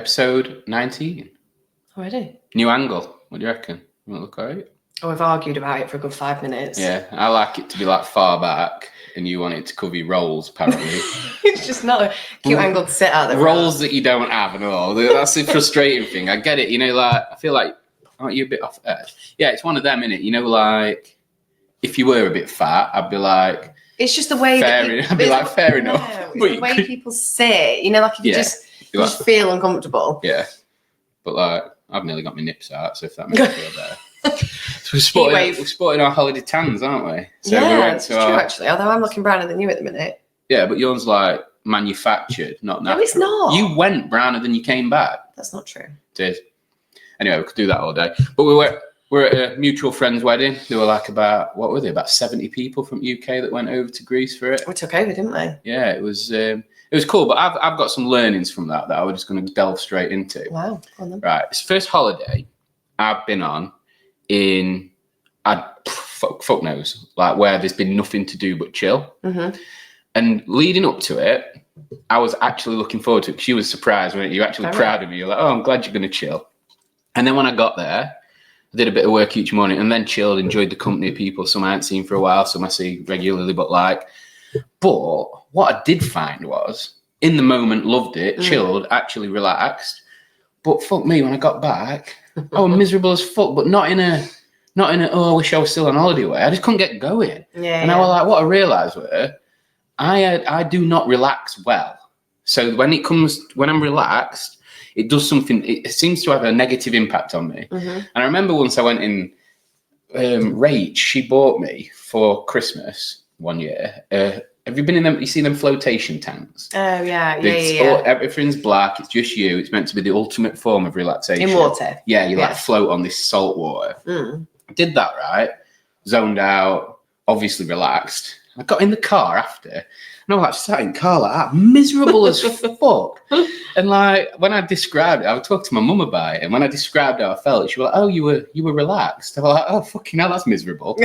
Episode 19. Already? New angle. What do you reckon? Will it look alright? Oh, we've argued about it for a good 5 minutes. Yeah, I like it to be like far back, and you want it to cover your rolls, apparently. It's just not a cute angle to sit at. Rolls that you don't have and all. That's the frustrating thing. I get it. You know, like, I feel like, aren't you a bit off edge? Yeah, it's one of them, innit? You know, like, if you were a bit fat, I'd be like... It's just the way I'd be like, fair enough. No, it's the way people sit. You know, like, if you just feel uncomfortable. Yeah. But, like, I've nearly got my nips out, so if that makes you feel better. So we're sporting our holiday tans, aren't we? So yeah, it's true, actually. Although I'm looking browner than you at the minute. Yeah, but yours, like, manufactured, not natural. No, it's not. You went browner than you came back. That's not true. It is. Anyway, we could do that all day. But we're at a mutual friend's wedding. There were like about 70 people from UK that went over to Greece for it. We took over, didn't we? Yeah, it was cool. But I've got some learnings from that I was just going to delve straight into. Wow. Go on then. Right, it's the first holiday I've been on in fuck knows, like where there's been nothing to do but chill. Mm-hmm. And leading up to it, I was actually looking forward to it because you were surprised, weren't you? You're actually proud of me. You're like, oh, I'm glad you're going to chill. And then when I got there, I did a bit of work each morning and then chilled, enjoyed the company of people, some I hadn't seen for a while, some I see regularly, but what I did find was, in the moment, loved it, chilled, actually relaxed. But fuck me, when I got back, I was miserable as fuck, but not in a, oh, I wish I was still on holiday way. I just couldn't get going. Yeah, and I was like, what I realised were, I do not relax well. So when I'm relaxed, it does something, it seems to have a negative impact on me. Mm-hmm. And I remember once I went in, Rach, she bought me for Christmas one year. Have you been in them? You seen them flotation tanks? Oh, yeah. Everything's black. It's just you. It's meant to be the ultimate form of relaxation. In water. Yeah, you like float on this salt water. Mm. I did that, right? Zoned out, obviously relaxed. I got in the car after, and I was like sat in the car like that, miserable as fuck. And like when I described it, I would talk to my mum about it, and when I described how I felt, she was like, "Oh, you were relaxed." I was like, "Oh, fucking hell, that's miserable."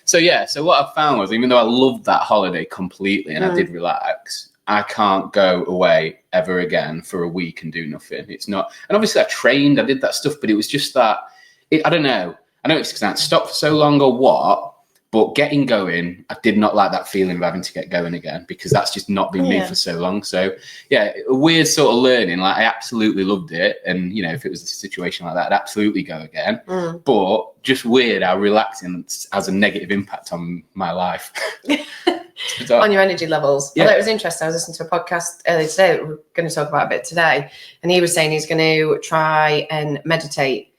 So what I found was, even though I loved that holiday completely and I did relax, I can't go away ever again for a week and do nothing. It's not, and obviously I trained, I did that stuff, but it was just that. I don't know. I know it's because I had stopped for so long or what. But getting going, I did not like that feeling of having to get going again because that's just not been me for so long. So, yeah, a weird sort of learning. Like, I absolutely loved it. And, you know, if it was a situation like that, I'd absolutely go again. Mm. But just weird how relaxing has a negative impact on my life. On your energy levels. Yeah. Although it was interesting. I was listening to a podcast earlier today that we're going to talk about a bit today. And he was saying he's going to try and meditate.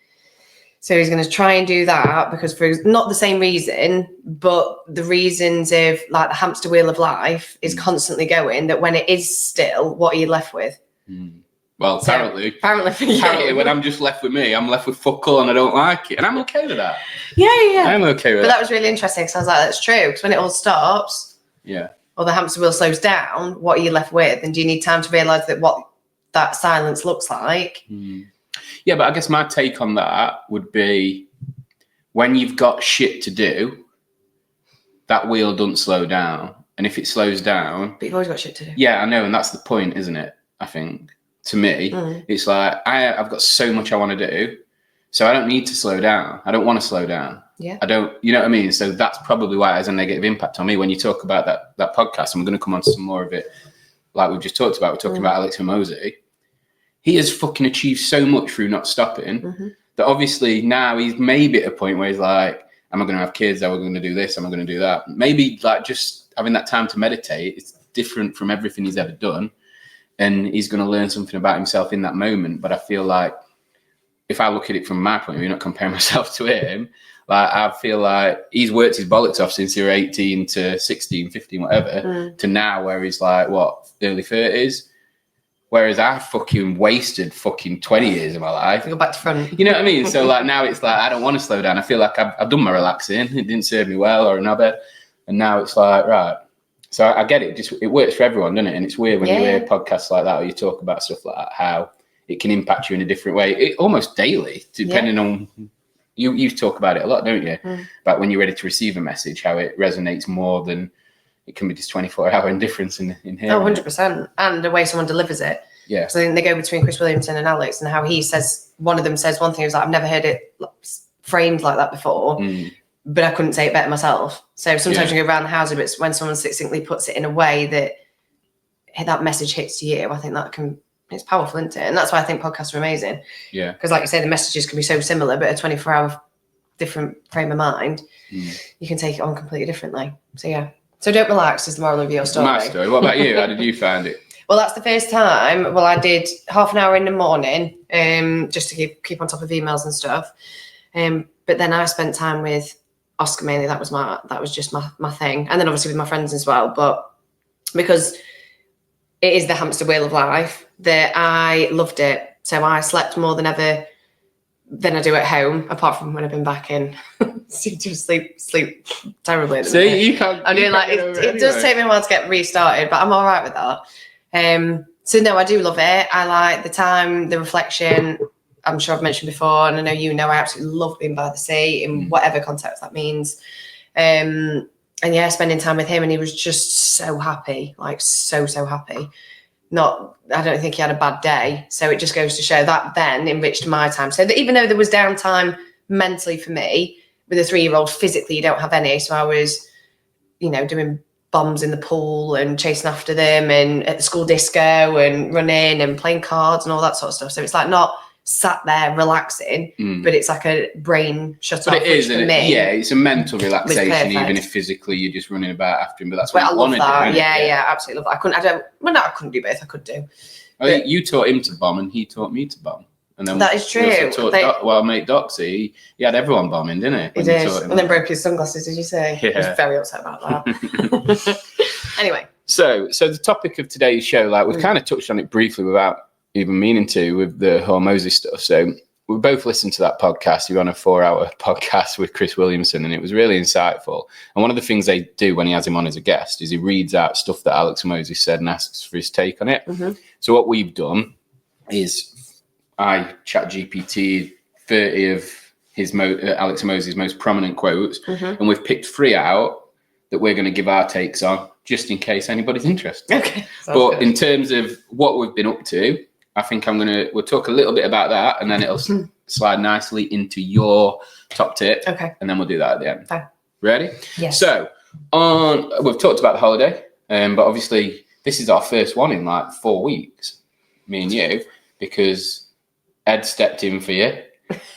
So he's going to try and do that because for not the same reason, but the reasons of like the hamster wheel of life is constantly going, that when it is still, what are you left with? Mm. Well, apparently for you. Apparently when I'm just left with me, I'm left with fuck all and I don't like it. And I'm okay with that. Yeah. I'm okay with that. But that was really interesting because I was like, that's true. Because when it all stops, or the hamster wheel slows down, what are you left with? And do you need time to realise that what that silence looks like? Mm. Yeah, but I guess my take on that would be when you've got shit to do, that wheel doesn't slow down. And if it slows down... But you've always got shit to do. Yeah, I know. And that's the point, isn't it? I think. To me, it's like I've got so much I want to do. So I don't need to slow down. I don't want to slow down. Yeah. I don't, you know what I mean? So that's probably why it has a negative impact on me. When you talk about that podcast, and we're going to come on to some more of it, like we've just talked about. We're talking about Alex Hormozi. He has fucking achieved so much through not stopping that obviously now he's maybe at a point where he's like, am I going to have kids? Am I going to do this? Am I going to do that? Maybe like just having that time to meditate, it's different from everything he's ever done. And he's going to learn something about himself in that moment. But I feel like if I look at it from my point of view, not comparing myself to him, like I feel like he's worked his bollocks off since he was 18 to 16, 15, whatever, to now where he's like, early 30s. Whereas I fucking wasted fucking 20 years of my life. Go back to front. You know what I mean? So like now it's like, I don't want to slow down. I feel like I've done my relaxing. It didn't serve me well or another. And now it's like, right. So I get it. Just it works for everyone, doesn't it? And it's weird when you hear podcasts like that or you talk about stuff like that, how it can impact you in a different way, almost daily, depending on, you talk about it a lot, don't you? About when you're ready to receive a message, how it resonates more than it can be just 24-hour indifference in here. Oh, 100%. And the way someone delivers it. Yeah. So then they go between Chris Williamson and Alex, and how he says, one of them says one thing, he was like, I've never heard it framed like that before, but I couldn't say it better myself. So sometimes you go around the house, but it's when someone succinctly puts it in a way that message hits to you, I think it's powerful, isn't it? And that's why I think podcasts are amazing. Yeah. Because like you say, the messages can be so similar, but a 24-hour different frame of mind, you can take it on completely differently. So yeah. So don't relax is the moral of your story. My story. What about you? How did you find it? Well, that's the first time. Well, I did half an hour in the morning, just to keep on top of emails and stuff. But then I spent time with Oscar mainly. That was just my thing. And then obviously with my friends as well. But because it is the hamster wheel of life, that I loved it. So I slept more than ever than I do at home, apart from when I've been back in. Just sleep terribly. See, you can't. I'm doing like it does take me a while to get restarted, but I'm all right with that. So no, I do love it. I like the time, the reflection. I'm sure I've mentioned before, and I know I absolutely love being by the sea in whatever context that means. And yeah, spending time with him, and he was just so happy, like so happy. I don't think he had a bad day. So it just goes to show that then enriched my time. So that even though there was downtime mentally for me, with a 3-year-old, physically you don't have any. So I was, doing bombs in the pool and chasing after them, and at the school disco and running and playing cards and all that sort of stuff. So it's like not sat there relaxing, but it's like a brain shut off. But it is, for me, it's a mental relaxation, even if physically you're just running about after him. But that's what I want to do. Yeah, absolutely love that. I couldn't do both. I could do. You taught him to bomb, and he taught me to bomb. And then that is true. Mate Doxy, he had everyone bombing, didn't he? He did, and then broke his sunglasses. Did you say? Yeah. I was very upset about that. Anyway, so the topic of today's show, like we've kind of touched on it briefly without even meaning to, with the Hormozi stuff. So we both listened to that podcast. You're on a 4-hour podcast with Chris Williamson, and it was really insightful. And one of the things they do when he has him on as a guest is he reads out stuff that Alex Hormozi said and asks for his take on it. Mm-hmm. So what we've done is I chat GPT 30 of Alex Hormozi's most prominent quotes, and we've picked 3 out that we're going to give our takes on, just in case anybody's interested. Okay. But good. In terms of what we've been up to, I think we'll talk a little bit about that, and then it'll slide nicely into your top tip. Okay. And then we'll do that at the end. Fine. Ready? Yes. So we've talked about the holiday, but obviously this is our first one in like 4 weeks, me and you, because Ed stepped in for you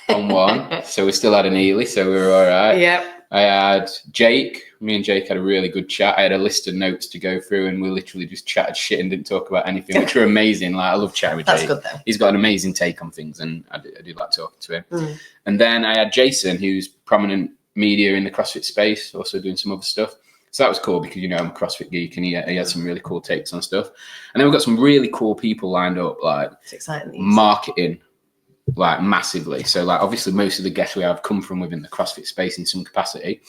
on one. So we still had an Ely, so we were all right. Yep. I had Jake. Me and Jake had a really good chat. I had a list of notes to go through, and we literally just chatted shit and didn't talk about anything, which were amazing. Like, I love chatting with Jake. That's good, though. He's got an amazing take on things, and I do like talking to him. And then I had Jason, who's prominent media in the CrossFit space, also doing some other stuff. So that was cool because, I'm a CrossFit geek, and he had some really cool takes on stuff. And then we've got some really cool people lined up, like it's exciting. Marketing, like massively. So like obviously most of the guests we have come from within the CrossFit space in some capacity.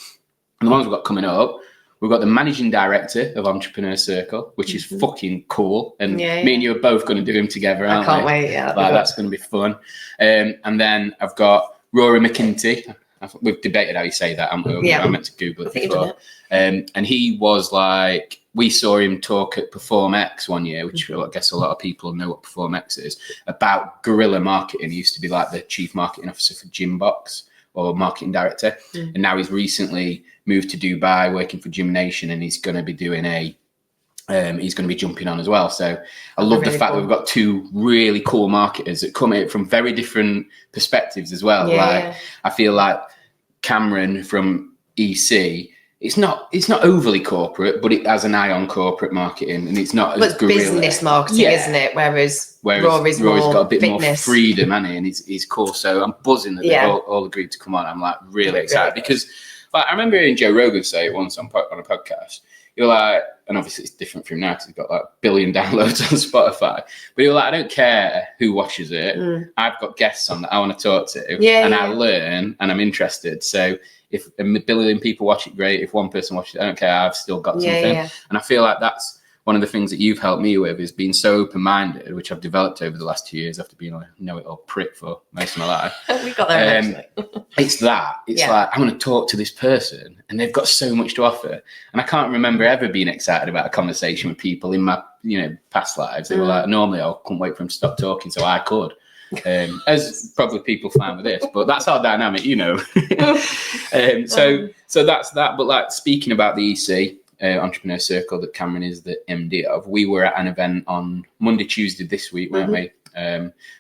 And the ones we've got coming up, we've got the managing director of Entrepreneur Circle, which is fucking cool. And me and you are both going to do them together, aren't we? I can't wait, yeah. Like, that's going to be fun. And then I've got Rory McKinty. We've debated how you say that. I meant to Google it before. And he was like, we saw him talk at Perform X one year, which I guess a lot of people know what Perform X is, about guerrilla marketing. He used to be like the chief marketing officer for Gymbox, or marketing director. And now he's recently moved to Dubai, working for Gym Nation, and he's going to be doing he's going to be jumping on as well. So I love the fact that we've got 2 really cool marketers that come at it from very different perspectives as well. I feel like Cameron from EC, it's not overly corporate, but it has an eye on corporate marketing, and it's not as guerrilla. Business marketing, isn't it? Whereas Rory's got a bit more freedom, hasn't he? And he's cool. So I'm buzzing that they've all agreed to come on. I'm like really excited because like, I remember hearing Joe Rogan say it once on a podcast. You're like, and obviously it's different from now because he's got like 1 billion downloads on Spotify. But you're like, I don't care who watches it. I've got guests on that I want to talk to, and I learn, and I'm interested. So if 1 billion people watch it, great. If 1 person watches it, I don't care. I've still got something. And I feel like that's one of the things that you've helped me with, is being so open-minded, which I've developed over the last 2 years after being a know-it-all prick for most of my life. We got there eventually. It's like, I want to talk to this person, and they've got so much to offer. And I can't remember ever being excited about a conversation with people in my past lives. They were like, normally I couldn't wait for him to stop talking so I could. As probably people find with this, but that's our dynamic, So that's that. But like speaking about the EC Entrepreneur Circle that Cameron is the MD of, we were at an event on Monday, Tuesday this week, weren't we?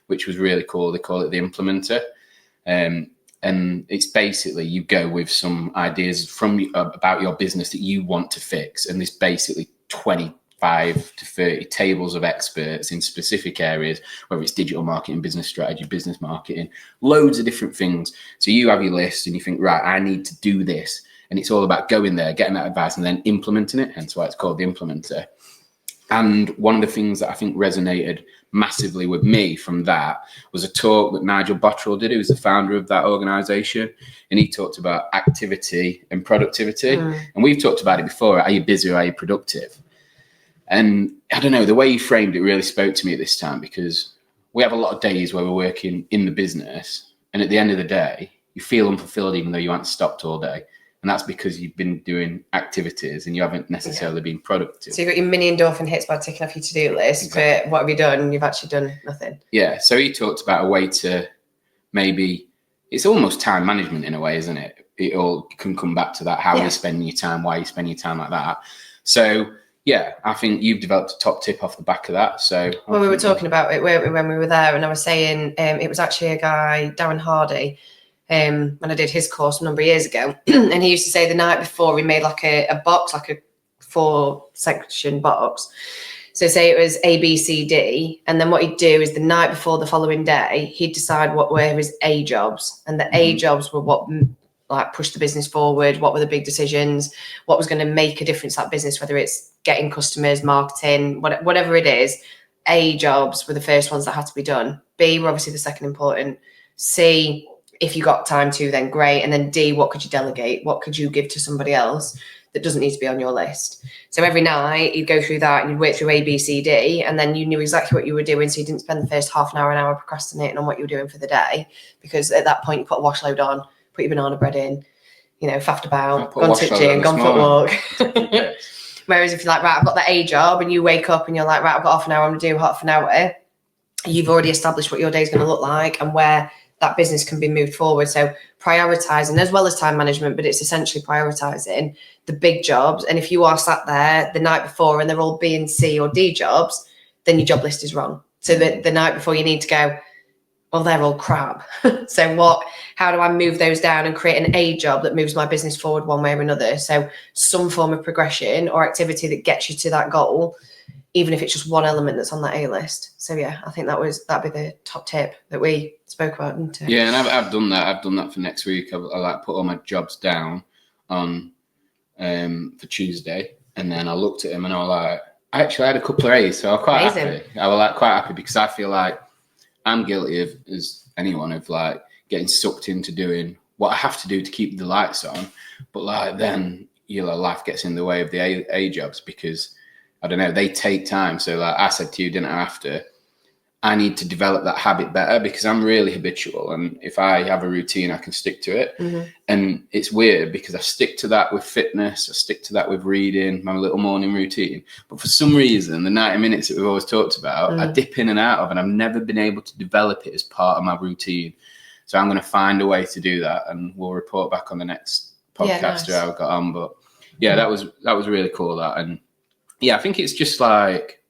Which was really cool. They call it the Implementer. And it's basically you go with some ideas about your business that you want to fix. And there's basically 25 to 30 tables of experts in specific areas, whether it's digital marketing, business strategy, business marketing, loads of different things. So you have your list and you think, right, I need to do this. And it's all about going there, getting that advice and then implementing it. Hence why it's called the Implementer. And one of the things that I think resonated massively with me from that was a talk that Nigel Bottrell did, who's the founder of that organization. And he talked about activity and productivity. And we've talked about it before. Are you busy or are you productive? And I don't know, the way he framed it really spoke to me at this time, because we have a lot of days where we're working in the business. And at the end of the day, you feel unfulfilled even though you haven't stopped all day. And that's because you've been doing activities and you haven't necessarily been productive. So you've got your mini endorphin hits by ticking off your to-do list, but what have you done? You've actually done nothing. Yeah. So he talked about a way to maybe, it's almost time management in a way, isn't it? It all can come back to that. How are you spending your time? Why are you spending your time like that? So yeah, I think you've developed a top tip off the back of that. So well, we were talking about it when we were there, and I was saying it was actually a guy, Darren Hardy, when I did his course a number of years ago. And he used to say the night before he made like a box, like a 4-section box. So say it was A, B, C, D. And then what he'd do is the night before the following day, he'd decide what were his A jobs. And the A jobs were what like pushed the business forward, what were the big decisions, what was going to make a difference to that business, whether it's getting customers, marketing, whatever it is. A jobs were the first ones that had to be done. B were obviously the second important. C, if you got time to, then great. And then D, what could you delegate? What could you give to somebody else that doesn't need to be on your list? So every night you'd go through that and you'd work through A, B, C, D, and then you knew exactly what you were doing. So you didn't spend the first half an hour procrastinating on what you were doing for the day, because at that point you put a wash load on, put your banana bread in, faffed about, gone to the gym, gone for a walk. Whereas if you're like, right, I've got the A job, and you wake up and you're like, right, I've got half an hour, I'm going to do half an hour. You've already established what your day is going to look like and where that business can be moved forward. So prioritizing as well as time management, but it's essentially prioritizing the big jobs. And if you are sat there the night before and they're all B and C or D jobs, then your job list is wrong. So the night before you need to go, well, they're all crap. So how do I move those down and create an A job that moves my business forward one way or another? So some form of progression or activity that gets you to that goal, even if it's just one element that's on that A list. So yeah, I think that'd be the top tip that we spoke about, isn't it? Yeah, and I've done that. I've done that for next week. I like put all my jobs down on for Tuesday, and then I looked at them and I was like, I actually had a couple of A's, so I was quite happy. I was like quite happy, because I feel like I'm guilty of, as anyone, of like getting sucked into doing what I have to do to keep the lights on, but like then life gets in the way of the A jobs, because I don't know, they take time. So like I said to you, didn't I, after, I need to develop that habit better, because I'm really habitual. And if I have a routine, I can stick to it. And it's weird because I stick to that with fitness. I stick to that with reading, my little morning routine. But for some reason, the 90 minutes that we've always talked about, I dip in and out of, and I've never been able to develop it as part of my routine. So I'm going to find a way to do that, and we'll report back on the next podcast how I got on. But yeah, that was really cool, that. And yeah, I think it's just like,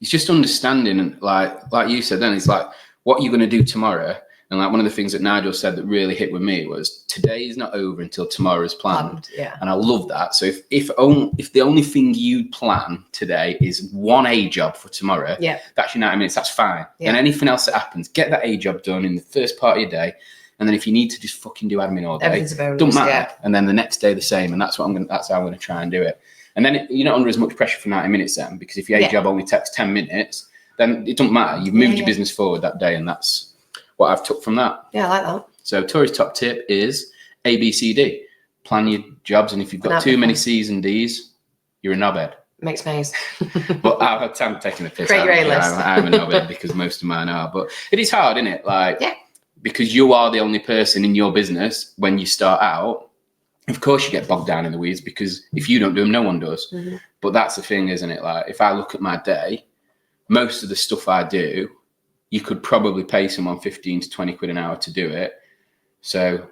it's just understanding, and like you said then, it's like, what are you going to do tomorrow? And like one of the things that Nigel said that really hit with me was, today is not over until tomorrow is planned. Yeah. And I love that. So if the only thing you plan today is one A job for tomorrow, that's your 90 minutes, that's fine. Yeah. And anything else that happens, get that A job done in the first part of your day. And then if you need to just fucking do admin all day, don't matter. Yeah. And then the next day the same. And that's how I'm going to try and do it. And then you're not under as much pressure for 90 minutes then, because if your A job only takes 10 minutes, then it doesn't matter. You've moved your business forward that day, and that's what I've took from that. Yeah, I like that. So Torie's top tip is A, B, C, D. Plan your jobs, and if you've got too many C's and D's, you're a knobhead. Makes me. But I've had time taking a piss. Create your A-list. I'm a knobhead because most of mine are. But it is hard, isn't it? Like, because you are the only person in your business when you start out. Of course you get bogged down in the weeds, because if you don't do them, no one does. Mm-hmm. But that's the thing, isn't it? Like, if I look at my day, most of the stuff I do, you could probably pay someone 15 to 20 quid an hour to do it. So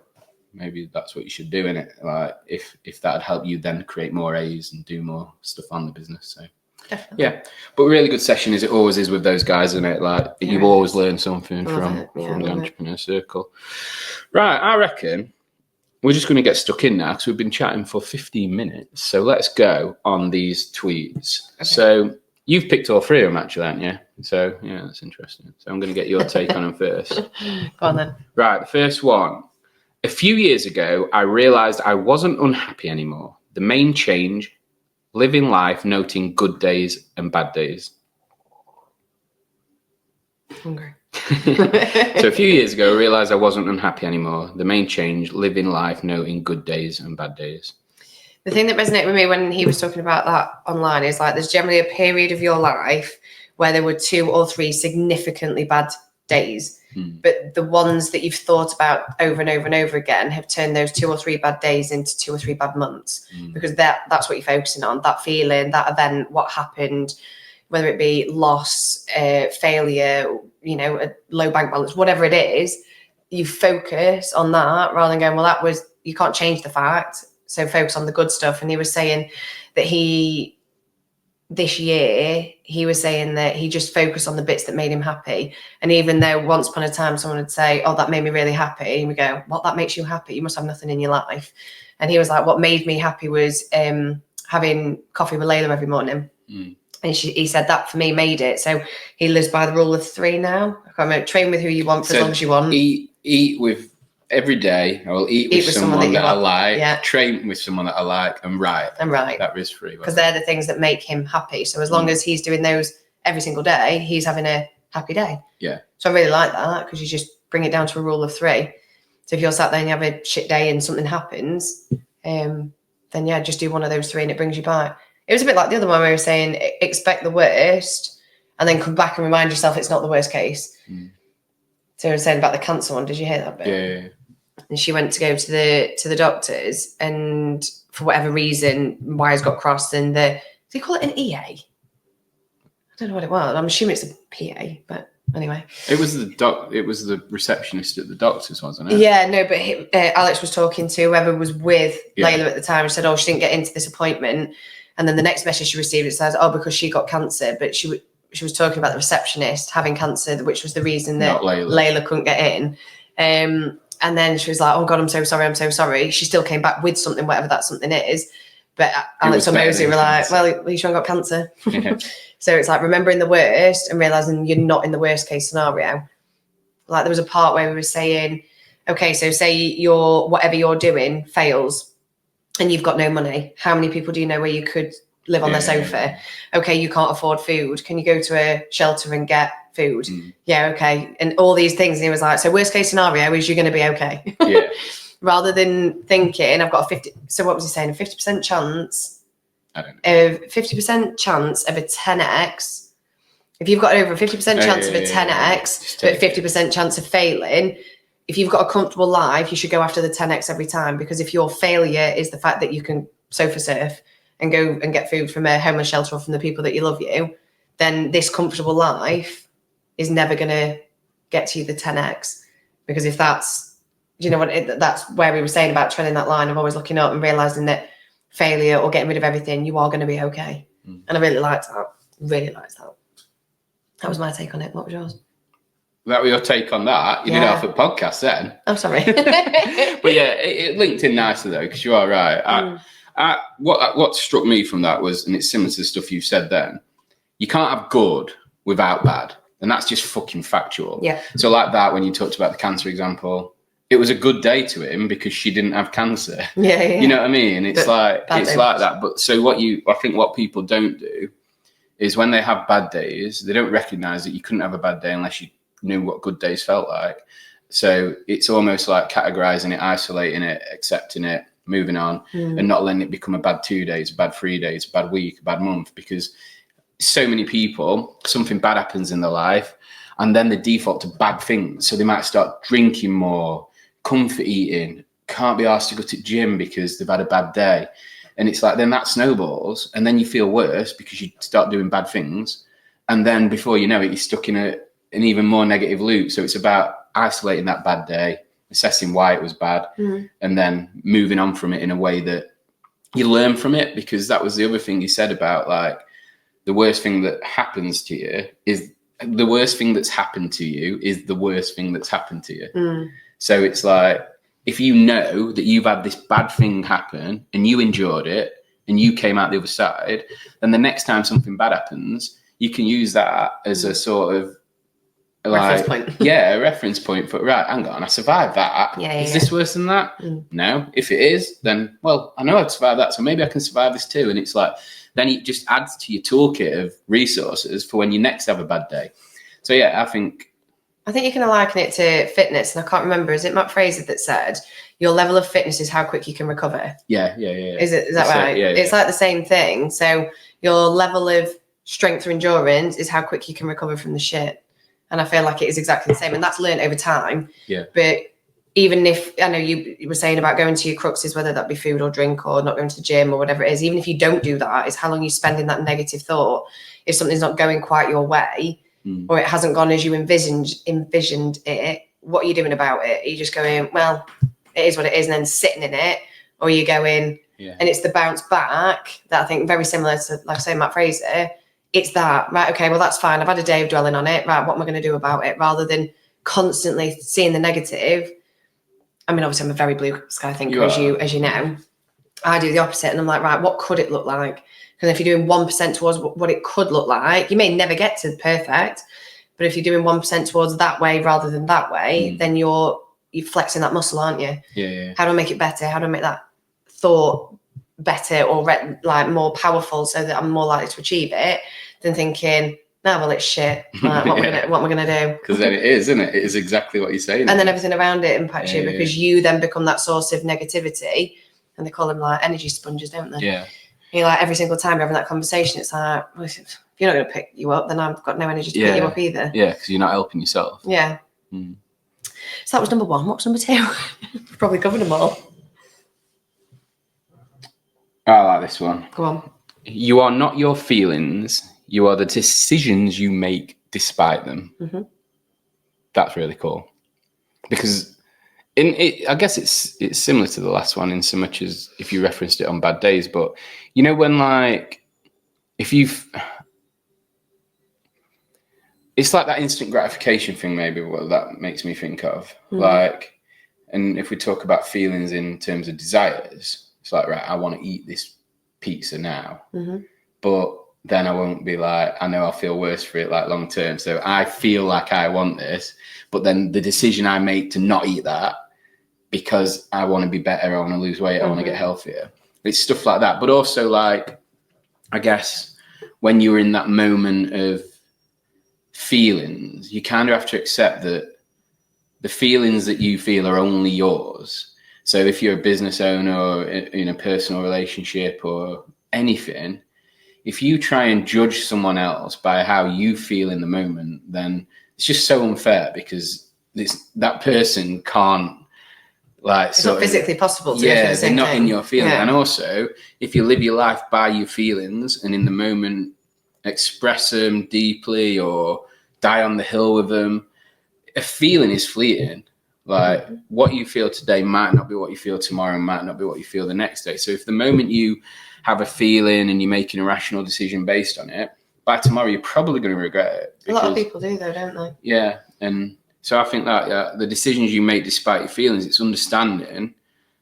maybe that's what you should do, innit? Like, if that'd help you then create more A's and do more stuff on the business. So Definitely. yeah, but really good session, as it always is with those guys, isn't it? Like, you always learn something from the entrepreneur circle. Right, I reckon we're just going to get stuck in now, because we've been chatting for 15 minutes. So let's go on these tweets. Okay. So you've picked all three of them, actually, haven't you? So yeah, that's interesting. So I'm going to get your take on them first. Go on then. Right, the first one. A few years ago, I realised I wasn't unhappy anymore. The main change, living life, noting good days and bad days. Hungry. So a few years ago, I realised I wasn't unhappy anymore. The main change, living life, noting good days and bad days. The thing that resonated with me when he was talking about that online is, like, there's generally a period of your life where there were 2 or 3 significantly bad days. But the ones that you've thought about over and over and over again have turned those 2 or 3 bad days into 2 or 3 bad months, because that's what you're focusing on, that feeling, that event, what happened, whether it be loss, failure, you know, a low bank balance, whatever it is, you focus on that rather than going, well, you can't change the fact, so focus on the good stuff. And he was saying that this year, he was saying that he just focused on the bits that made him happy. And even though once upon a time someone would say, oh, that made me really happy, and we go, what, that makes you happy? You must have nothing in your life. And he was like, what made me happy was having coffee with Layla every morning. And he said that for me made it. So he lives by the rule of 3 now. I can't remember, train with who you want for as long as you want. Eat with every day. I will eat with someone that I like, train with someone that I like, and write. That is 3. Because they're the things that make him happy. So as long as he's doing those every single day, he's having a happy day. Yeah. So I really like that, because you just bring it down to a rule of 3. So if you're sat there and you have a shit day and something happens, then yeah, just do one of those 3 and it brings you back. It was a bit like the other one where we were saying, expect the worst and then come back and remind yourself it's not the worst case. So I was saying about the cancer one. Did you hear that bit? Yeah. And she went to go to the doctors, and for whatever reason, wires got crossed, and do they call it an EA? I don't know what it was. I'm assuming it's a PA, but anyway. It was the receptionist at the doctor's, wasn't it? Yeah, no, but Alex was talking to whoever was with Layla at the time. She said, oh, she didn't get into this appointment. And then the next message she received, it says, oh, because she got cancer. But she was talking about the receptionist having cancer, which was the reason that Layla couldn't get in. And then she was like, oh, God, I'm so sorry. She still came back with something, whatever that something is. But Alex Hormozi were like, well, at least you haven't got cancer. Yeah. So it's like remembering the worst and realising you're not in the worst case scenario. Like there was a part where we were saying, okay, so say whatever you're doing fails and you've got no money. How many people do you know where you could live on their sofa? Okay, you can't afford food. Can you go to a shelter and get food? Yeah, okay. And all these things. And he was like, so worst case scenario is you're going to be okay. Yeah. Rather than thinking, I've got a 50. So what was he saying? A 50% chance. I don't know. 50% chance of a 10x. If you've got over a 50% chance of a 10x, but 50% chance of failing, if you've got a comfortable life, you should go after the 10x every time. Because if your failure is the fact that you can sofa surf and go and get food from a homeless shelter or from the people that you love you, then this comfortable life is never going to get to you the 10x. Because if that's, you know what, that's where we were saying about treading that line of always looking up and realizing that failure or getting rid of everything, you are going to be okay. And I really liked that. Really liked that. That was my take on it. What was yours? That was your take on that? You did it off a podcast then. I'm sorry. But yeah, it linked in nicely though, because you are right. What struck me from that was, and it's similar to the stuff you said then, you can't have good without bad. And that's just fucking factual. Yeah. So like that, when you talked about the cancer example, it was a good day to him because she didn't have cancer. Yeah. You know what I mean? It's like that. But so I think what people don't do is when they have bad days, they don't recognize that you couldn't have a bad day unless you knew what good days felt like. So it's almost like categorizing it, isolating it, accepting it, moving on, and not letting it become a bad 2 days, a bad 3 days, a bad week, a bad month, because so many people, something bad happens in their life and then they default to bad things. So they might start drinking more, comfort eating, can't be asked to go to gym because they've had a bad day. And it's like, then that snowballs, and then you feel worse because you start doing bad things. And then before you know it, you're stuck in an even more negative loop. So it's about isolating that bad day, assessing why it was bad, and then moving on from it in a way that you learn from it. Because that was the other thing you said about, like, the worst thing that happens to you is the worst thing that's happened to you is the worst thing that's happened to you. So it's like, if you know that you've had this bad thing happen and you endured it and you came out the other side, then the next time something bad happens, you can use that as a sort of reference point. A reference point for, right, hang on, I survived that. Is this worse than that? No. If it is, then, well, I know I've survived that, so maybe I can survive this too. And it's like, then it just adds to your toolkit of resources for when you next have a bad day. So yeah, I think you can liken it to fitness. And I can't remember, is it Matt Fraser that said your level of fitness is how quick you can recover? Yeah. Is that right? Yeah. It's like the same thing. So your level of strength or endurance is how quick you can recover from the shit. And I feel like it is exactly the same. And that's learned over time. Yeah. But even if, I know you were saying about going to your cruxes, whether that be food or drink or not going to the gym or whatever it is, even if you don't do that, it's how long you spend in that negative thought. If something's not going quite your way, or it hasn't gone as you envisioned it, what are you doing about it? Are you just going, well, it is what it is, and then sitting in it? Or are you going, and it's the bounce back that I think very similar to, like I say, Matt Fraser, it's that, right, okay, well, that's fine. I've had a day of dwelling on it. Right, what am I going to do about it? Rather than constantly seeing the negative. I mean, obviously I'm a very blue sky thinker, as you know. I do the opposite, and I'm like, right, what could it look like? Because if you're doing 1% towards what it could look like, you may never get to perfect, but if you're doing 1% towards that way rather than that way, then you're flexing that muscle, aren't you? Yeah. How do I make it better? How do I make that thought better or like more powerful so that I'm more likely to achieve it than thinking, no, well, it's shit. Like, what am I gonna do? Because then it is, isn't it? It is exactly what you're saying. And then everything around it impacts you because you then become that source of negativity. And they call them like energy sponges, don't they? Yeah. You're like, every single time you're having that conversation, it's like, well, if you're not going to pick you up, then I've got no energy to pick you up either. Yeah, because you're not helping yourself. Yeah. So that was number one. What's number two? We've probably covered them all. I like this one. Go on. You are not your feelings. You are the decisions you make despite them. That's really cool. Because I guess it's similar to the last one in so much as if you referenced it on bad days, but you know when, like, it's like that instant gratification thing, maybe what that makes me think of. Like, and if we talk about feelings in terms of desires, it's like, right, I want to eat this pizza now, but then I won't be like, I know I'll feel worse for it like long term. So I feel like I want this, but then the decision I make to not eat that because I want to be better, I want to lose weight, I want to get healthier. It's stuff like that. But also, like, I guess when you're in that moment of feelings, you kind of have to accept that the feelings that you feel are only yours. So if you're a business owner or in a personal relationship or anything, if you try and judge someone else by how you feel in the moment, then it's just so unfair because that person can't, like, it's not physically possible to do the same they're not thing. In your feeling. And also, if you live your life by your feelings and in the moment express them deeply or die on the hill with them, a feeling is fleeting. Like, what you feel today might not be what you feel tomorrow, might not be what you feel the next day. So if the moment you have a feeling and you're making a rational decision based on it, by tomorrow you're probably going to regret it. Because, a lot of people do though, don't they? Yeah. And so I think that the decisions you make despite your feelings, it's understanding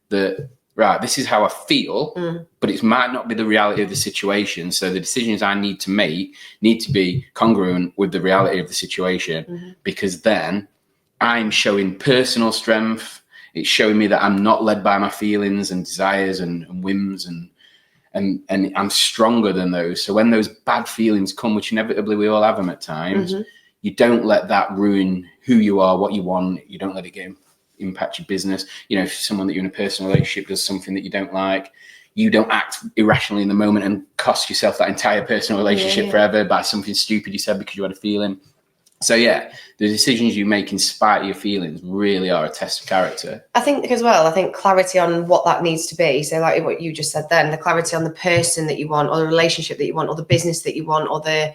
that, right, this is how I feel, but it might not be the reality of the situation. So the decisions I need to make need to be congruent with the reality of the situation, because then I'm showing personal strength. It's showing me that I'm not led by my feelings and desires and whims, and I'm stronger than those. So when those bad feelings come, which inevitably we all have them at times, you don't let that ruin who you are, what you want. You don't let it impact your business. You know, if someone that you're in a personal relationship does something that you don't like, you don't act irrationally in the moment and cost yourself that entire personal relationship forever by something stupid you said because you had a feeling. So yeah, the decisions you make in spite of your feelings really are a test of character. I think as well, I think clarity on what that needs to be. So like what you just said then, the clarity on the person that you want, or the relationship that you want, or the business that you want, or the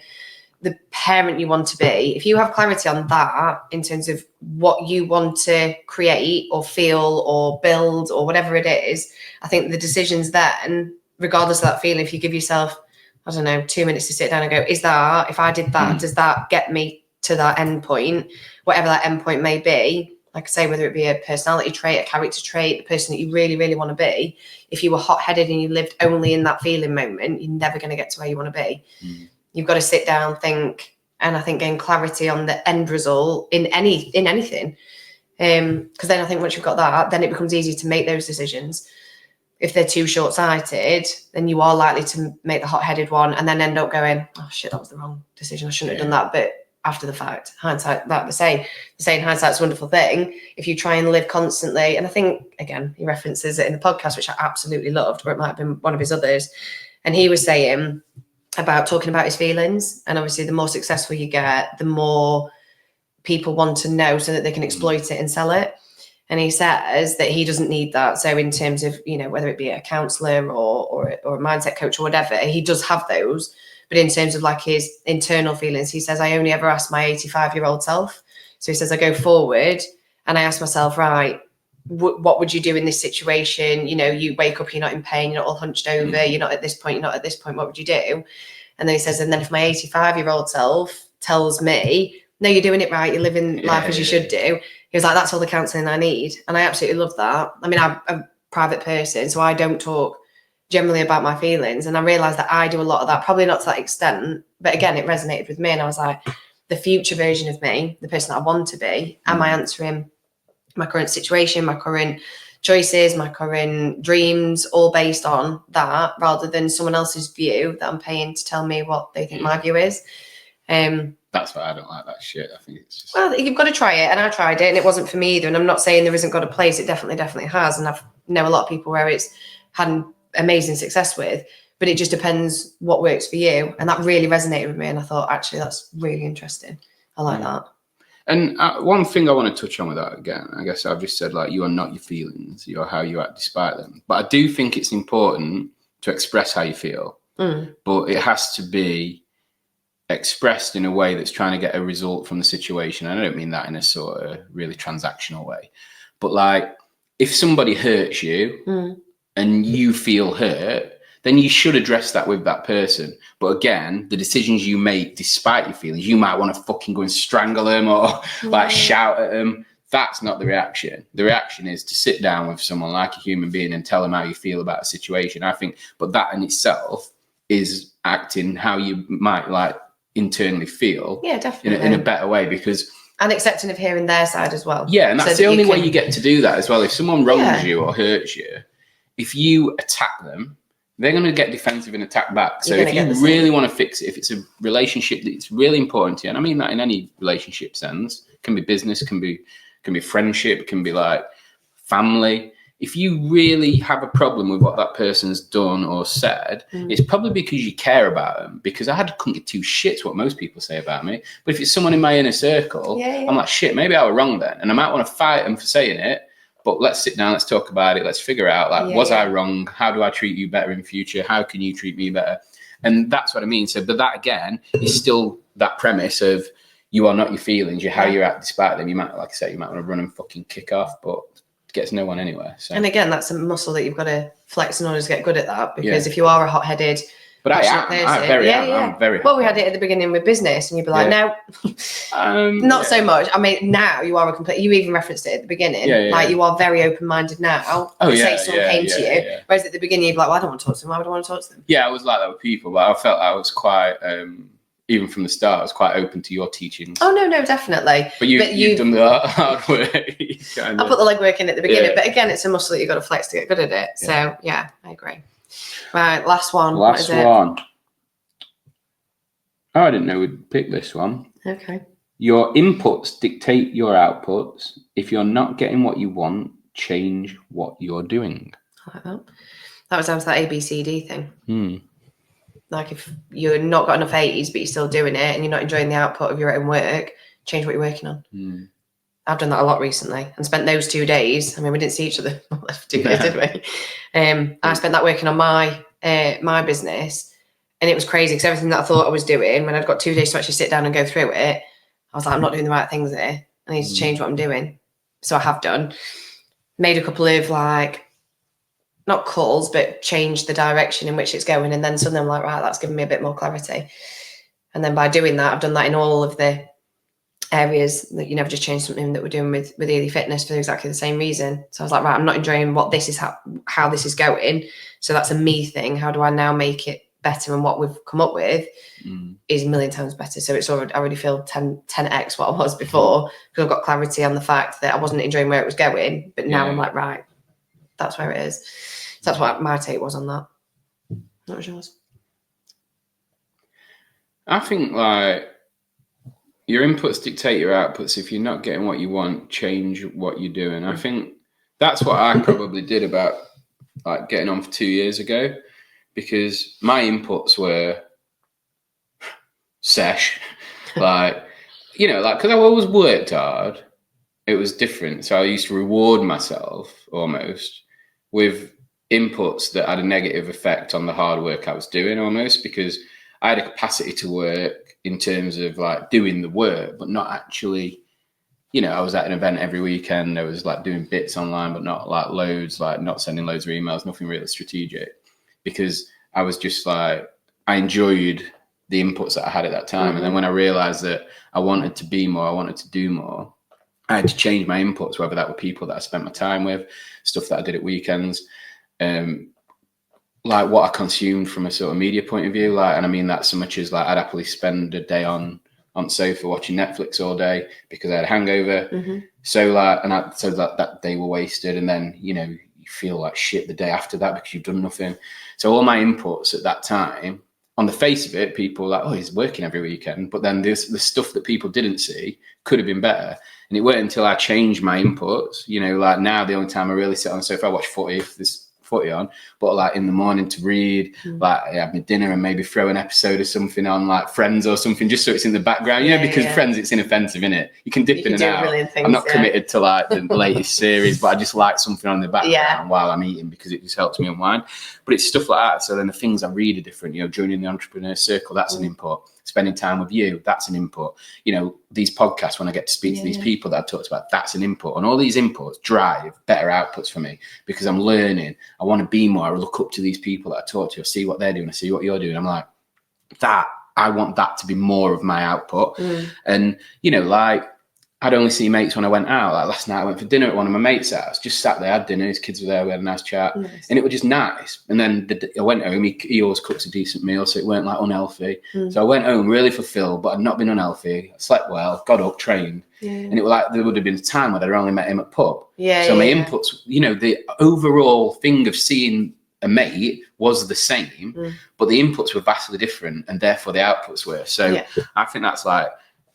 parent you want to be. If you have clarity on that in terms of what you want to create or feel or build or whatever it is, I think the decisions then, regardless of that feeling, if you give yourself, I don't know, 2 minutes to sit down and go, is that, if I did that, does that get me to that end point, whatever that end point may be? Like I say, whether it be a personality trait, a character trait, the person that you really, really want to be, if you were hot-headed and you lived only in that feeling moment, you're never going to get to where you want to be. You've got to sit down, think, and I think gain clarity on the end result in anything. Because then I think once you've got that, then it becomes easy to make those decisions. If they're too short-sighted, then you are likely to make the hot-headed one and then end up going, oh shit, that was the wrong decision. I shouldn't have done that. But after the fact, hindsight, like the saying hindsight's a wonderful thing. If you try and live constantly, and I think, again, he references it in the podcast, which I absolutely loved, or it might have been one of his others. And he was saying about talking about his feelings. And obviously the more successful you get, the more people want to know so that they can exploit it and sell it. And he says that he doesn't need that. So in terms of, you know, whether it be a counsellor or a mindset coach or whatever, he does have those. But in terms of like his internal feelings, he says, I only ever ask my 85-year-old self. So he says, I go forward and I ask myself, right, what would you do in this situation? You know, you wake up, you're not in pain, you're not all hunched over, you're not at this point, you're not at this point, what would you do? And then he says, and then if my 85-year-old self tells me, no, you're doing it right, you're living life as you should do, he was like, that's all the counselling I need. And I absolutely love that. I mean, I'm a private person, so I don't talk generally about my feelings. And I realised that I do a lot of that, probably not to that extent. But again, it resonated with me. And I was like, the future version of me, the person that I want to be, am I answering my current situation, my current choices, my current dreams, all based on that, rather than someone else's view that I'm paying to tell me what they think my view is. That's why I don't like that shit. I think it's just... Well, you've got to try it, and I tried it, and it wasn't for me either. And I'm not saying there isn't got a place. It definitely has, and I know a lot of people where it's had amazing success with. But it just depends what works for you, and that really resonated with me. And I thought, actually, that's really interesting. I like that. And one thing I want to touch on with that again, I guess I've just said, like, you are not your feelings, you are how you act despite them. But I do think it's important to express how you feel, but it has to be expressed in a way that's trying to get a result from the situation. And I don't mean that in a sort of really transactional way, but like, if somebody hurts you and you feel hurt, then you should address that with that person. But again, the decisions you make despite your feelings, you might want to fucking go and strangle them or like shout at them. That's not the reaction. The reaction is to sit down with someone like a human being and tell them how you feel about a situation, I think. But that in itself is acting how you might like internally feel. Yeah, definitely. In a better way, because... And accepting of hearing their side as well. Yeah, and that's so the only way you get to do that as well. If someone wrongs you or hurts you, if you attack them, they're going to get defensive and attack back. So if you really want to fix it, if it's a relationship that's really important to you, and I mean that in any relationship sense, can be business, can be friendship, can be like family. If you really have a problem with what that person's done or said, it's probably because you care about them. Because I couldn't give two shits what most people say about me. But if it's someone in my inner circle, I'm like, shit, maybe I was wrong then. And I might want to fight them for saying it. But let's sit down, let's talk about it, let's figure out, like, was I wrong? How do I treat you better in future? How can you treat me better? And that's what I mean. So, but that, again, is still that premise of you are not your feelings, you're how you act despite them. You might, like I say, you might want to run and fucking kick off, but it gets no one anywhere. So. And again, that's a muscle that you've got to flex in order to get good at that. Because if you are a hot-headed... But I'm very well, we had it at the beginning with business, and you'd be like, no, not so much. I mean, now you are you even referenced it at the beginning. Like, you are very open-minded now. Say someone came to you. Whereas at the beginning, you'd be like, well, I don't want to talk to them. Why would I want to talk to them? Yeah, I was like that with people, but I felt I was quite, even from the start, I was quite open to your teachings. Oh, no, definitely. But you've done the hard work. I put the legwork in at the beginning, but again, it's a muscle that you've got to flex to get good at it. So, yeah, I agree. Right, last one. Last one. Oh, I didn't know we'd pick this one. Okay. Your inputs dictate your outputs. If you're not getting what you want, change what you're doing. I like that. That was down to that ABCD thing. Like, if you're not got enough A's, but you're still doing it and you're not enjoying the output of your own work, change what you're working on. I've done that a lot recently and spent those 2 days. I mean, we didn't see each other for 2 days, did we? I spent that working on my business, and it was crazy because everything that I thought I was doing, when I'd got 2 days to actually sit down and go through it, I was like, I'm not doing the right things here. I need to change what I'm doing. So I have done. Made a couple of not calls, but changed the direction in which it's going. And then suddenly I'm like, right, that's given me a bit more clarity. And then by doing that, I've done that in all of the areas that never just change something that we're doing with Ely Fitness for exactly the same reason. So I was like, right, I'm not enjoying what this is, how this is going. So that's a me thing. How do I now make it better? And what we've come up with is a million times better. So it's already, I already feel 10x what I was before, because I've got clarity on the fact that I wasn't enjoying where it was going. But now I'm like, right, that's where it is. So that's what my take was on that. What was yours? I think your inputs dictate your outputs. If you're not getting what you want, change what you're doing. I think that's what I probably did about getting on for 2 years ago, because my inputs were sesh, because I always worked hard. It was different. So I used to reward myself almost with inputs that had a negative effect on the hard work I was doing almost, because I had a capacity to work in terms of doing the work, but not actually, I was at an event every weekend. I was doing bits online, but not loads, not sending loads of emails, nothing really strategic, because I was just I enjoyed the inputs that I had at that time. And then when I realized that I wanted to be more, I wanted to do more, I had to change my inputs, whether that were people that I spent my time with, stuff that I did at weekends, what I consumed from a sort of media point of view. And I mean that so much as I'd happily spend a day on the sofa watching Netflix all day because I had a hangover. So that day were wasted. And then, you feel like shit the day after that because you've done nothing. So all my inputs at that time, on the face of it, people were he's working every weekend. But then there's the stuff that people didn't see could have been better. And it weren't until I changed my inputs, now the only time I really sit on the sofa, I watch footy if there's footy on, but in the morning to read, have my dinner and maybe throw an episode of something on, Friends or something, just so it's in the background, because Friends, it's inoffensive, innit? You can dip in and out. Things, I'm not committed to the latest series, but I just like something on the background while I'm eating because it just helps me unwind. But it's stuff like that. So then the things I read are different. Joining the entrepreneur circle, that's an input. Spending time with you, that's an input. These podcasts, when I get to speak to these people that I talked about, that's an input. And all these inputs drive better outputs for me because I'm learning. I want to be more. I look up to these people that I talk to. I see what they're doing. I see what you're doing. I'm like, I want that to be more of my output. And, I'd only see mates when I went out. Last night I went for dinner at one of my mates' house, just sat there, had dinner, his kids were there, we had a nice chat. And it was just nice. And then I went home, he always cooks a decent meal, so it weren't unhealthy. So I went home really fulfilled, but I'd not been unhealthy. I slept well, got up, trained. And it was there would have been a time when I'd only met him at pub. So my inputs, the overall thing of seeing a mate was the same, but the inputs were vastly different, and therefore the outputs were. So I think that's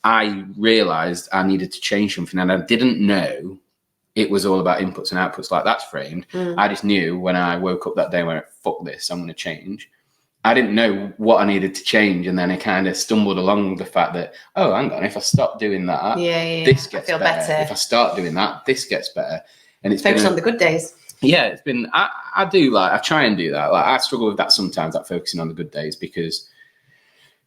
I realized I needed to change something, and I didn't know it was all about inputs and outputs that's framed. I just knew when I woke up that day when I fuck this, I'm going to change. I didn't know what I needed to change, and then I kind of stumbled along the fact that, oh, hang on, if I stop doing that, this gets better. If I start doing that, this gets better. And it's focus on the good days. Yeah, it's been. I do I try and do that. I struggle with that sometimes, that focusing on the good days, because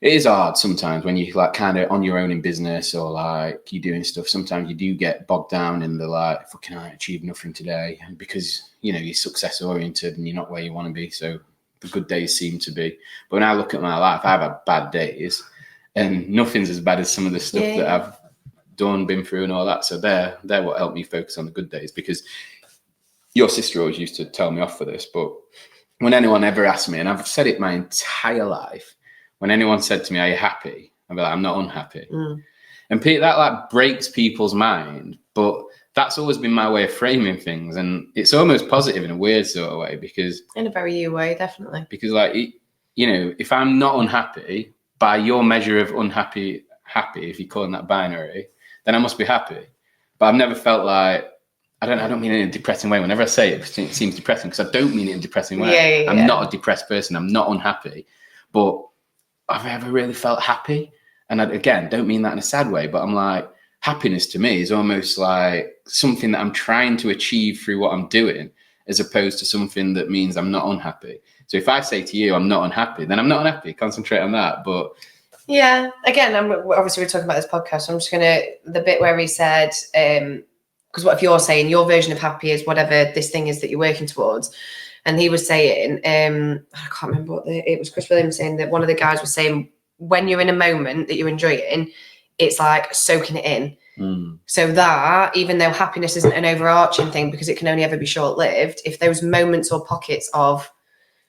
it is hard sometimes when you kind of on your own in business or you're doing stuff. Sometimes you do get bogged down in the fucking I achieved nothing today, because you're success oriented and you're not where you want to be. So the good days seem to be. But when I look at my life, I've had bad days, and nothing's as bad as some of the stuff that I've done, been through, and all that. So they're what helped me focus on the good days. Because your sister always used to tell me off for this, but when anyone ever asked me, and I've said it my entire life, when anyone said to me, "Are you happy?" I'd be like, "I'm not unhappy." And that breaks people's mind, but that's always been my way of framing things, and it's almost positive in a weird sort of way, because in a very you way, definitely. Because if I'm not unhappy by your measure of happy, if you're calling that binary, then I must be happy. But I've never felt I don't mean it in a depressing way. Whenever I say it, it seems depressing, because I don't mean it in a depressing way. I'm not a depressed person. I'm not unhappy, but I've ever really felt happy. And I, again, don't mean that in a sad way, but I'm happiness to me is almost like something that I'm trying to achieve through what I'm doing, as opposed to something that means I'm not unhappy. So if I say to you, I'm not unhappy, then I'm not unhappy. Concentrate on that. But yeah, again, obviously we're talking about this podcast. So I'm just the bit where he said, because what if you're saying your version of happy is whatever this thing is that you're working towards. And he was saying, I can't remember what it was Chris Williams saying that one of the guys was saying, when you're in a moment that you're enjoying, it's like soaking it in. So that even though happiness isn't an overarching thing because it can only ever be short-lived, if those moments or pockets of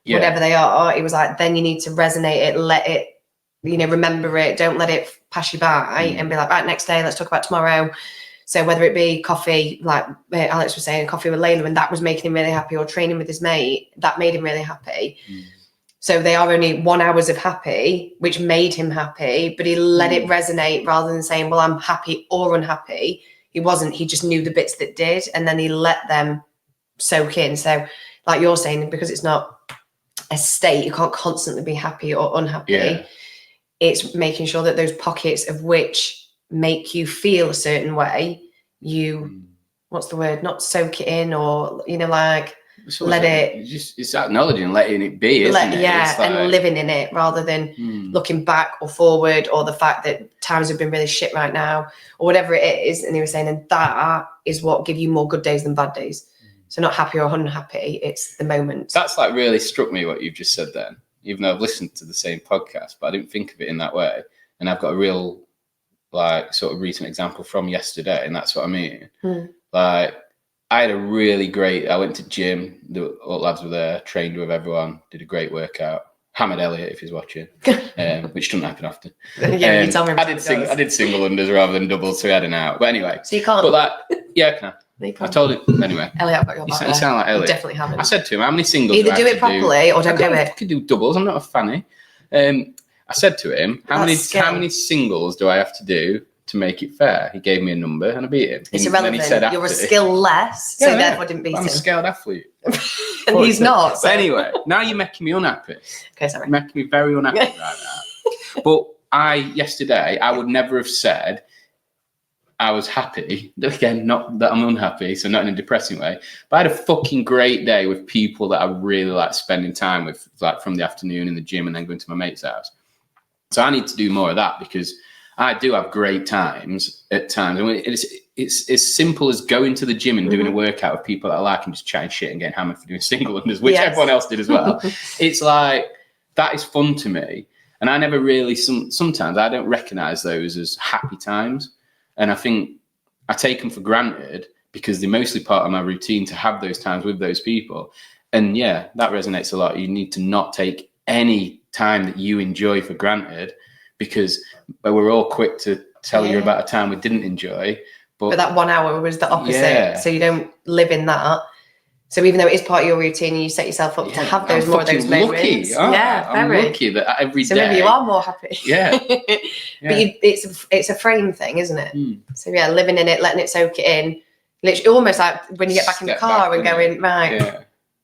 whatever they are, it was like, then you need to resonate it, let it, remember it, don't let it pass you by and be like, right, next day, let's talk about tomorrow. So whether it be coffee, like Alex was saying, coffee with Layla, and that was making him really happy, or training with his mate, that made him really happy. So they are only 1 hour of happy, which made him happy, but he let it resonate rather than saying, well, I'm happy or unhappy. He wasn't, he just knew the bits that did, and then he let them soak in. So like you're saying, because it's not a state, you can't constantly be happy or unhappy. Yeah. It's making sure that those pockets of which make you feel a certain way, you, what's the word, not soak it in or, like, let it, it's acknowledging, letting it be, isn't it? Yeah, and living in it rather than looking back or forward, or the fact that times have been really shit right now or whatever it is. And he was saying, and that is what give you more good days than bad days. So not happy or unhappy, it's the moment. That's like really struck me what you've just said then, even though I've listened to the same podcast, but I didn't think of it in that way. And I've got a real like sort of recent example from yesterday, and that's what I mean. Like I had a really great, I went to gym, the lads were there, trained with everyone, did a great workout. Hamid Elliott, if he's watching, which doesn't happen often. You tell me. I did single unders rather than doubles, so we had an out. But anyway, so you can't. But I can. I told him anyway. Elliot, I've got your back. You sound like Elliot. You definitely haven't. I said to him, "How many singles? Either do it properly or don't do it." I could do doubles. I'm not a fanny. I said to him, "How many singles do I have to do to make it fair?" He gave me a number and I beat him. It's irrelevant. You're a skill less, so therefore didn't beat him. I'm a skilled athlete. And he's not. So. But anyway, now you're making me unhappy. Okay, sorry. You're making me very unhappy right now. But yesterday, I would never have said I was happy. Again, not that I'm unhappy, so not in a depressing way. But I had a fucking great day with people that I really like spending time with, like from the afternoon in the gym and then going to my mate's house. So I need to do more of that because I do have great times at times. I mean, it's as simple as going to the gym and doing a workout with people that I like and just chatting shit and getting hammered for doing single unders, which everyone else did as well. It's like, that is fun to me. And I never really, sometimes I don't recognize those as happy times. And I think I take them for granted because they're mostly part of my routine to have those times with those people. And yeah, that resonates a lot. You need to not take any time that you enjoy for granted, because we're all quick to tell you about a time we didn't enjoy. But that 1 hour was the opposite. Yeah. So you don't live in that. So even though it is part of your routine and you set yourself up to have those more of those moments. I'm lucky that every day. So maybe you are more happy. Yeah. But it's a frame thing, isn't it? So yeah, living in it, letting it soak it in. Literally almost like when you get back in the car and going, right,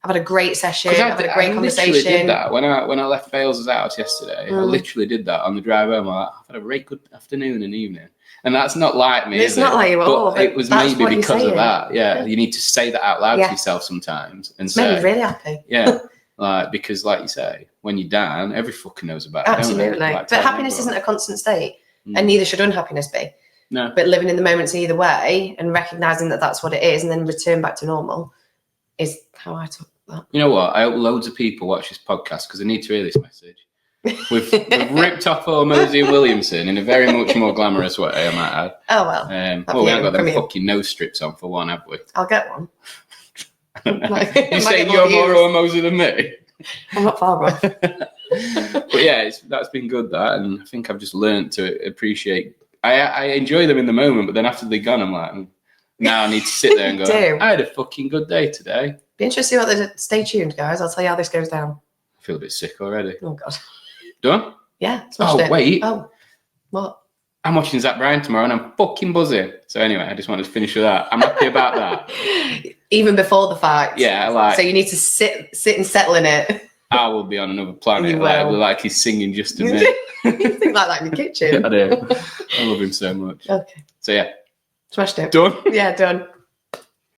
I've had a great session, I've had a great conversation. I literally did that. When I left Bales' house yesterday, I literally did that on the drive home. I've had a very good afternoon and evening. And that's not like me, it's not like you at all. But it was maybe because of that. Yeah, you need to say that out loud to yourself sometimes. And say, made me really happy. Yeah, because like you say, when you're down, every fucking knows about it. Absolutely. But happiness isn't a constant state, and neither should unhappiness be. No. But living in the moments either way and recognizing that that's what it is, and then return back to normal is how I took that. You know what? I hope loads of people watch this podcast because they need to hear this message. We've ripped off Hormozi and Williamson in a very much more glamorous way, I might add. Oh, well. We haven't got them fucking nose strips on for one, have we? I'll get one. You say you're more Hormozi than me? I'm not far off. But yeah, that's been good, that. And I think I've just learned to appreciate. I enjoy them in the moment, but then after they're gone, I'm like, now I need to sit there and go, I had a fucking good day today. Be interested to see what stay tuned, guys. I'll tell you how this goes down. I feel a bit sick already. Oh, God. Done? Yeah. Wait. Oh, what? I'm watching Zach Bryan tomorrow and I'm fucking buzzing. So anyway, I just wanted to finish with that. I'm happy about that. Even before the fact. Yeah, so you need to sit and settle in it. I will be on another planet. Like he's singing just to me. You think like that in the kitchen. I do. I love him so much. Okay. So yeah, Smashed it. Done. Yeah, done.